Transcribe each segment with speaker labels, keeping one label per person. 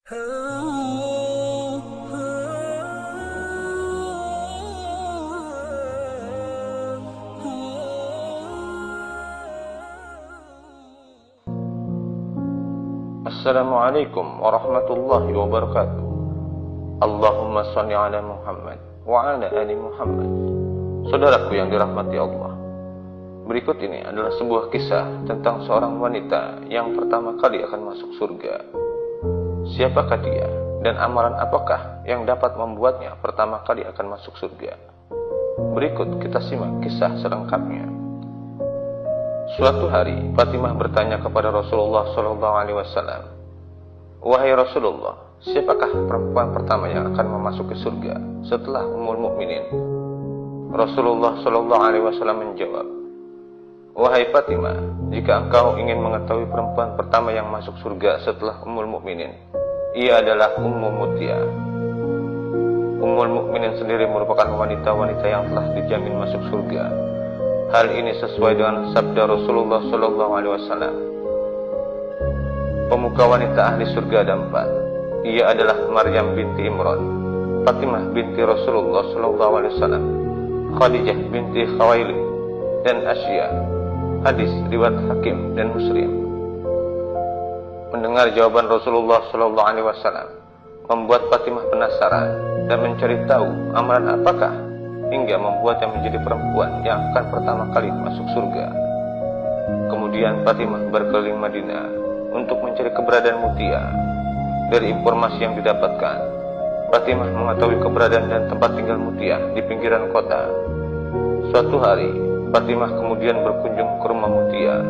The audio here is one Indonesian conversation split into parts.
Speaker 1: Assalamualaikum warahmatullahi wabarakatuh. Allahumma sholli ala Muhammad wa ala ali Muhammad. Saudaraku yang dirahmati Allah, berikut ini adalah sebuah kisah tentang seorang wanita yang pertama kali akan masuk surga. Siapakah dia dan amalan apakah yang dapat membuatnya pertama kali akan masuk surga? Berikut kita simak kisah selengkapnya. Suatu hari, Fatimah bertanya kepada Rasulullah SAW, "Wahai Rasulullah, siapakah perempuan pertama yang akan memasuki surga setelah Ummul Mukminin?" Rasulullah SAW menjawab, "Wahai Fatimah, jika engkau ingin mengetahui perempuan pertama yang masuk surga setelah Ummul Mukminin, ia adalah Ummu Mutia." Ummul Mukminin sendiri merupakan wanita-wanita yang telah dijamin masuk surga. Hal ini sesuai dengan sabda Rasulullah SAW. Pemuka wanita ahli surga ada 4. Ia adalah Maryam binti Imran, Fatimah binti Rasulullah SAW, Khadijah binti Khawailid, dan Asya. Hadis riwayat Hakim dan Muslim. Mendengar jawaban Rasulullah SAW membuat Fatimah penasaran dan mencari tahu amalan apakah hingga membuatnya menjadi perempuan yang akan pertama kali masuk surga. Kemudian Fatimah berkeliling Madinah untuk mencari keberadaan Mutia. Dari informasi yang didapatkan, Fatimah mengetahui keberadaan dan tempat tinggal Mutia di pinggiran kota. Suatu hari, Fatimah kemudian berkunjung ke rumah Mutia.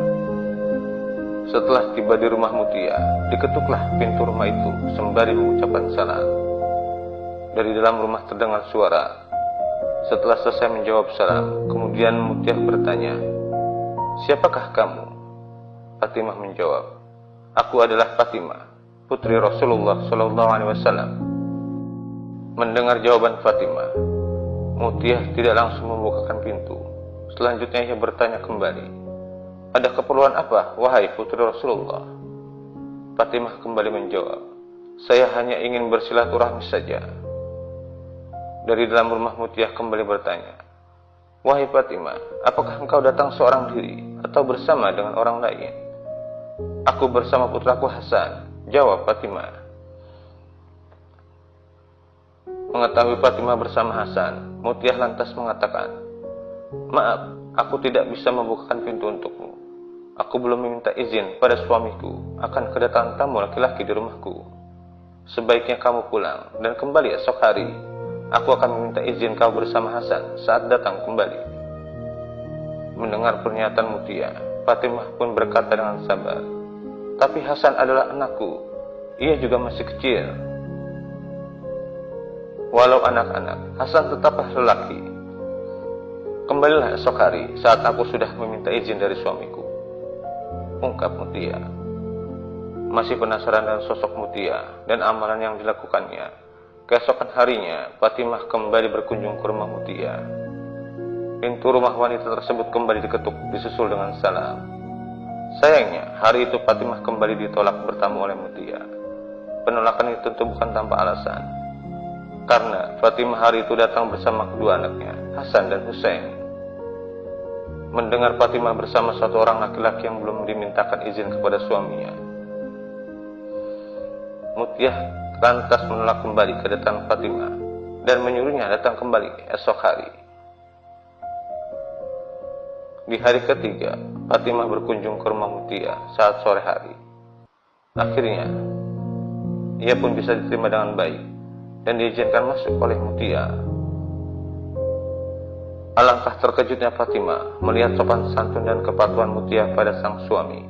Speaker 1: Setelah tiba di rumah Mutia, diketuklah pintu rumah itu sembari mengucapkan salam. Dari dalam rumah terdengar suara. Setelah selesai menjawab salam, kemudian Mutia bertanya, "Siapakah kamu?" Fatimah menjawab, "Aku adalah Fatimah, putri Rasulullah SAW." Mendengar jawaban Fatimah, Mutia tidak langsung membukakan pintu. Selanjutnya ia bertanya kembali, "Ada keperluan apa, wahai putri Rasulullah?" Fatimah kembali menjawab, "Saya hanya ingin bersilaturahmi saja." Dari dalam rumah Mutia kembali bertanya, "Wahai Fatimah, apakah engkau datang seorang diri atau bersama dengan orang lain?" "Aku bersama putraku Hasan," jawab Fatimah. Mengetahui Fatimah bersama Hasan, Mutia lantas mengatakan, "Maaf, aku tidak bisa membukakan pintu untukmu. Aku belum meminta izin pada suamiku akan kedatangan tamu laki-laki di rumahku. Sebaiknya kamu pulang dan kembali esok hari. Aku akan meminta izin kau bersama Hasan saat datang kembali." Mendengar pernyataan Mutia, Fatimah pun berkata dengan sabar, "Tapi Hasan adalah anakku. Ia juga masih kecil." "Walau anak-anak, Hasan tetaplah lelaki. Kembalilah esok hari saat aku sudah meminta izin dari suamiku," ungkap Mutia. Masih penasaran dengan sosok Mutia dan amalan yang dilakukannya, keesokan harinya, Fatimah kembali berkunjung ke rumah Mutia. Pintu rumah wanita tersebut kembali diketuk, disusul dengan salam. Sayangnya, hari itu Fatimah kembali ditolak bertamu oleh Mutia. Penolakan itu tentu bukan tanpa alasan, karena Fatimah hari itu datang bersama kedua anaknya, Hasan dan Husain. Mendengar Fatimah bersama satu orang laki-laki yang belum dimintakan izin kepada suaminya, Mutia lantas menolak kembali kedatangan Fatimah dan menyuruhnya datang kembali esok hari. Di hari ketiga, Fatimah berkunjung ke rumah Mutia saat sore hari. Akhirnya, ia pun bisa diterima dengan baik dan diizinkan masuk oleh Mutia. Alangkah terkejutnya Fatimah melihat sopan santun dan kepatuhan Mutia pada sang suami.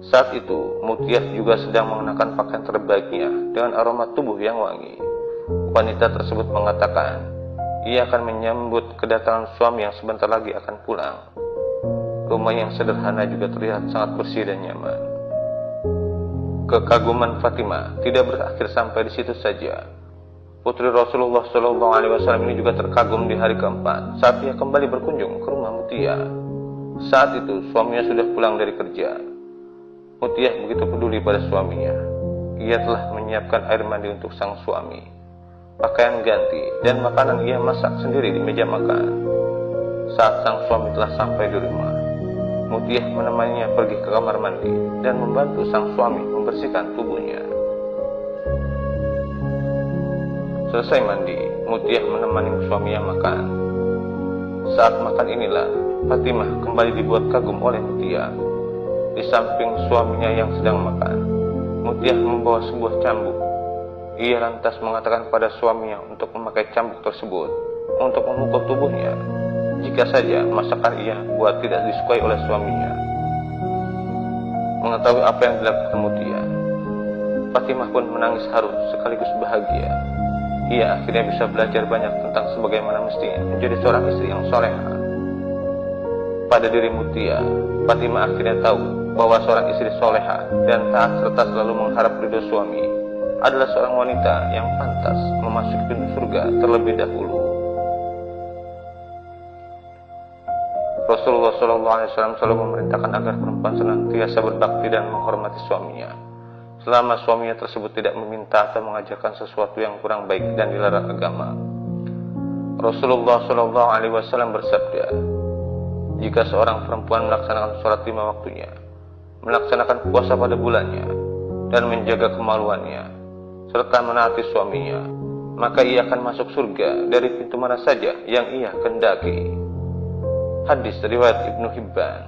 Speaker 1: Saat itu, Mutia juga sedang mengenakan pakaian terbaiknya dengan aroma tubuh yang wangi. Wanita tersebut mengatakan, ia akan menyambut kedatangan suami yang sebentar lagi akan pulang. Rumah yang sederhana juga terlihat sangat bersih dan nyaman. Kekaguman Fatimah tidak berakhir sampai di situ saja. Putri Rasulullah SAW ini juga terkagum di hari keempat saat ia kembali berkunjung ke rumah Mutia. Saat itu, suaminya sudah pulang dari kerja. Mutia begitu peduli pada suaminya. Ia telah menyiapkan air mandi untuk sang suami, pakaian ganti, dan makanan ia masak sendiri di meja makan. Saat sang suami telah sampai di rumah, Mutiah menemaninya pergi ke kamar mandi dan membantu sang suami membersihkan tubuhnya. Selesai mandi, Mutiah menemani suaminya makan. Saat makan inilah Fatimah kembali dibuat kagum oleh Mutiah. Di samping suaminya yang sedang makan, Mutiah membawa sebuah cambuk. Ia lantas mengatakan pada suaminya untuk memakai cambuk tersebut untuk memukul tubuhnya jika saja masakan ia buat tidak disukai oleh suaminya. Mengetahui apa yang dilakukan Mutiah, Fatimah pun menangis haru sekaligus bahagia. Ia akhirnya bisa belajar banyak tentang sebagaimana mestinya menjadi seorang istri yang soleha. Pada diri Mutiah, Fatimah akhirnya tahu bahwa seorang istri soleha dan taat serta selalu mengharap ridho suami adalah seorang wanita yang pantas memasuki pintu surga terlebih dahulu. Rasulullah SAW selalu memerintahkan agar perempuan senantiasa berbakti dan menghormati suaminya, selama suaminya tersebut tidak meminta atau mengajarkan sesuatu yang kurang baik dan dilarang agama. Rasulullah SAW bersabda, jika seorang perempuan melaksanakan sholat 5 waktunya, melaksanakan puasa pada bulannya, dan menjaga kemaluannya, serta menaati suaminya, maka ia akan masuk surga dari pintu mana saja yang ia kehendaki. Hadis riwayat Ibnu Hibban.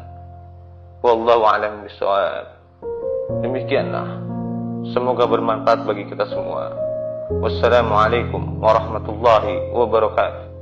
Speaker 1: Wallahu a'lam bishawab. Demikianlah. Semoga bermanfaat bagi kita semua. Wassalamualaikum warahmatullahi wabarakatuh.